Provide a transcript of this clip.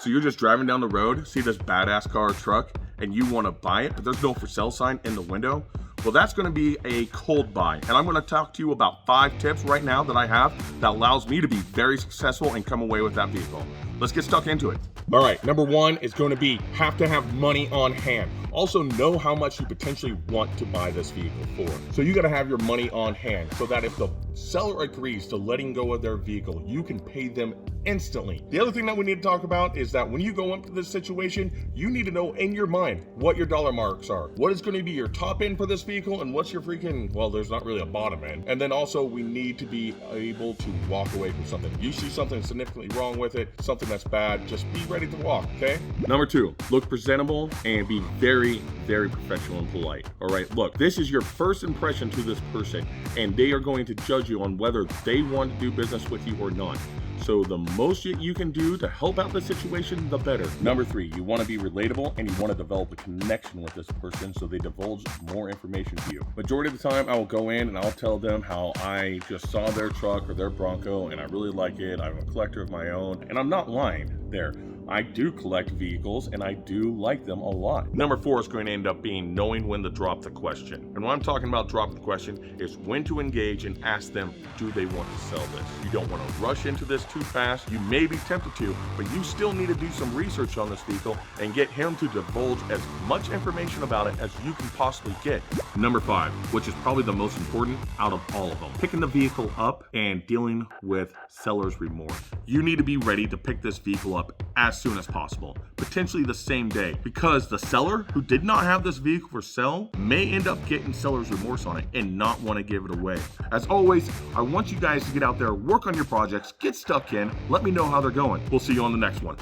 So you're just driving down the road, see this badass car or truck, and you want to buy it, but there's no for sale sign in the window. Well, that's going to be a cold buy. And I'm going to talk to you about 5 tips right now that I have that allows me to be very successful and come away with that vehicle. Let's get stuck into it. All right, number 1 is going to be have to have money on hand. Also know how much you potentially want to buy this vehicle for. So you got to have your money on hand so that if the seller agrees to letting go of their vehicle, you can pay them instantly. The other thing that we need to talk about is that when you go into this situation, you need to know in your mind what your dollar marks are. What is going to be your top end for this vehicle and what's your freaking, well, there's not really a bottom end. And then also we need to be able to walk away from something. You see something significantly wrong with it, something that's bad, just be ready to walk, okay? Number 2, look presentable and be very, very professional and polite. All right, look, this is your first impression to this person and they are going to judge you on whether they want to do business with you or not. So the most you can do to help out the situation, the better. Number 3, you want to be relatable and you want to develop a connection with this person so they divulge more information to you. Majority of the time, I will go in and I'll tell them how I just saw their truck or their Bronco and I really like it. I'm a collector of my own, and I'm not lying there. I do collect vehicles and I do like them a lot. Number 4 is going to end up being knowing when to drop the question. And what I'm talking about dropping the question is when to engage and ask them, do they want to sell this? You don't want to rush into this too fast. You may be tempted to, but you still need to do some research on this vehicle and get him to divulge as much information about it as you can possibly get. Number 5, which is probably the most important out of all of them, picking the vehicle up and dealing with seller's remorse. You need to be ready to pick this vehicle up as soon as possible, potentially the same day, because the seller who did not have this vehicle for sale may end up getting seller's remorse on it and not want to give it away. As always, I want you guys to get out there, work on your projects, get stuck in, let me know how they're going. We'll see you on the next one.